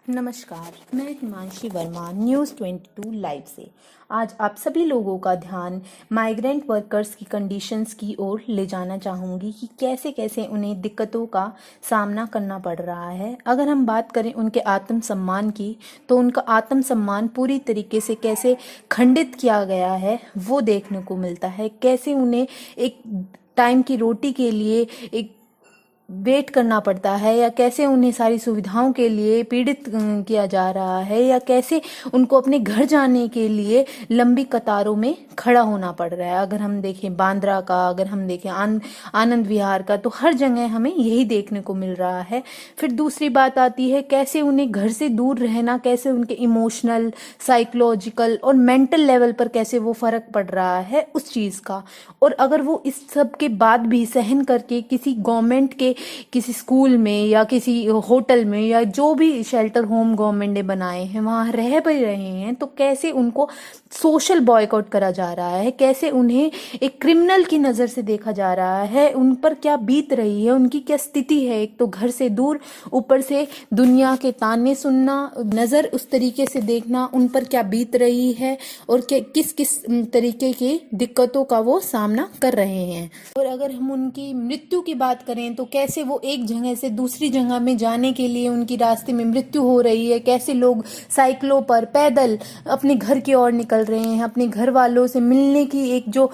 नमस्कार, मैं Himanshi Verma news 22 live से। आज आप सभी लोगों का ध्यान माइग्रेंट वर्कर्स की कंडीशंस की ओर ले जाना चाहूँगी कि कैसे कैसे उन्हें दिक्कतों का सामना करना पड़ रहा है। अगर हम बात करें उनके आत्मसम्मान की, तो उनका आत्मसम्मान पूरी तरीके से कैसे खंडित किया गया है वो देखने को मिलता है। कैसे उन्हें एक टाइम की रोटी के लिए एक वेट करना पड़ता है, या कैसे उन्हें सारी सुविधाओं के लिए पीड़ित किया जा रहा है, या कैसे उनको अपने घर जाने के लिए लंबी कतारों में खड़ा होना पड़ रहा है। अगर हम देखें बांद्रा का, अगर हम देखें आनंद विहार का, तो हर जगह हमें यही देखने को मिल रहा है। फिर दूसरी बात आती है कैसे उन्हें घर से दूर रहना, कैसे उनके इमोशनल, साइकोलॉजिकल और मेंटल लेवल पर कैसे वो फर्क पड़ रहा है उस चीज़ का। और अगर वो इस सब के बाद भी सहन करके किसी गवर्नमेंट के किसी स्कूल में या किसी होटल में या जो भी शेल्टर होम गवर्नमेंट ने बनाए हैं वहाँ रह भी रहे हैं, तो कैसे उनको सोशल बॉयकॉट करा जा रहा है, कैसे उन्हें एक क्रिमिनल की नज़र से देखा जा रहा है, उन पर क्या बीत रही है, उनकी क्या स्थिति है। एक तो घर से दूर, ऊपर से दुनिया के ताने सुनना, नज़र उस तरीके से देखना, उन पर क्या बीत रही है और किस किस तरीके की दिक्कतों का वो सामना कर रहे हैं। और अगर हम उनकी मृत्यु की बात करें तो कैसे वो एक जगह से दूसरी जगह में जाने के लिए उनकी रास्ते में मृत्यु हो रही है, कैसे लोग साइकिलों पर पैदल अपने घर की ओर निकल रहे हैं, अपने घर वालों से मिलने की एक जो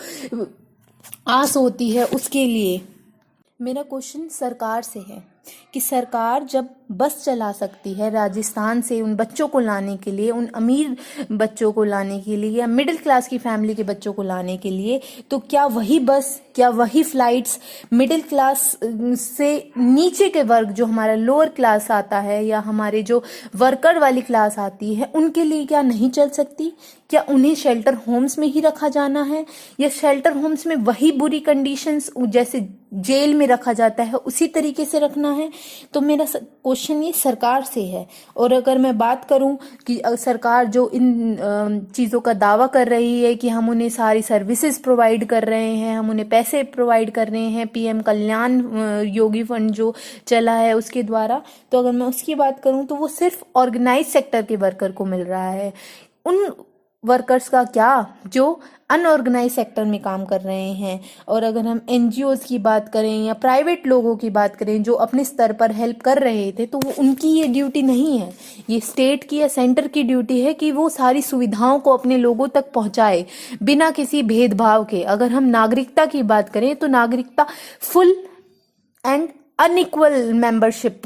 आस होती है उसके लिए। मेरा क्वेश्चन सरकार से है कि सरकार जब बस चला सकती है राजस्थान से उन बच्चों को लाने के लिए, उन अमीर बच्चों को लाने के लिए या मिडिल क्लास की फैमिली के बच्चों को लाने के लिए, तो क्या वही बस, क्या वही फ्लाइट्स मिडिल क्लास से नीचे के वर्ग, जो हमारा लोअर क्लास आता है या हमारे जो वर्कर वाली क्लास आती है, उनके लिए क्या नहीं चल सकती? क्या उन्हें शेल्टर होम्स में ही रखा जाना है, या शेल्टर होम्स में वही बुरी कंडीशंस जैसे जेल में रखा जाता है उसी तरीके से रखना है? तो मेरा क्वेश्चन ये सरकार से है। और अगर मैं बात करूं कि सरकार जो इन चीज़ों का दावा कर रही है कि हम उन्हें सारी सर्विसेज प्रोवाइड कर रहे हैं, हम उन्हें पैसे प्रोवाइड कर रहे हैं, पीएम कल्याण योगी फंड जो चला है उसके द्वारा, तो अगर मैं उसकी बात करूं तो वो सिर्फ ऑर्गेनाइज सेक्टर के वर्कर को मिल रहा है। उन वर्कर्स का क्या जो अनऑर्गेनाइज सेक्टर में काम कर रहे हैं? और अगर हम एनजीओज की बात करें या प्राइवेट लोगों की बात करें जो अपने स्तर पर हेल्प कर रहे थे, तो वो उनकी ये ड्यूटी नहीं है, ये स्टेट की या सेंटर की ड्यूटी है कि वो सारी सुविधाओं को अपने लोगों तक पहुंचाए बिना किसी भेदभाव के। अगर हम नागरिकता की बात करें तो नागरिकता full and unequal membership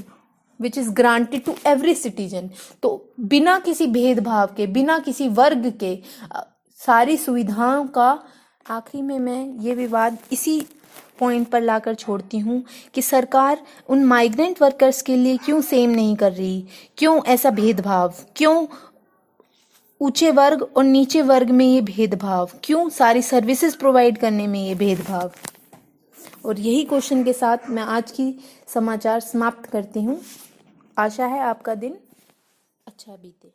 which is granted to every citizen. तो बिना किसी भेदभाव के, बिना किसी वर्ग के सारी सुविधाओं का, आखिरी में मैं ये विवाद इसी पॉइंट पर लाकर छोड़ती हूँ कि सरकार उन माइग्रेंट वर्कर्स के लिए क्यों सेम नहीं कर रही? क्यों ऐसा भेदभाव? क्यों ऊंचे वर्ग और नीचे वर्ग में ये भेदभाव? क्यों सारी सर्विसेज प्रोवाइड करने में ये भेदभाव? और यही क्वेश्चन के साथ मैं आज की समाचार समाप्त करती हूँ। आशा है आपका दिन अच्छा बीते।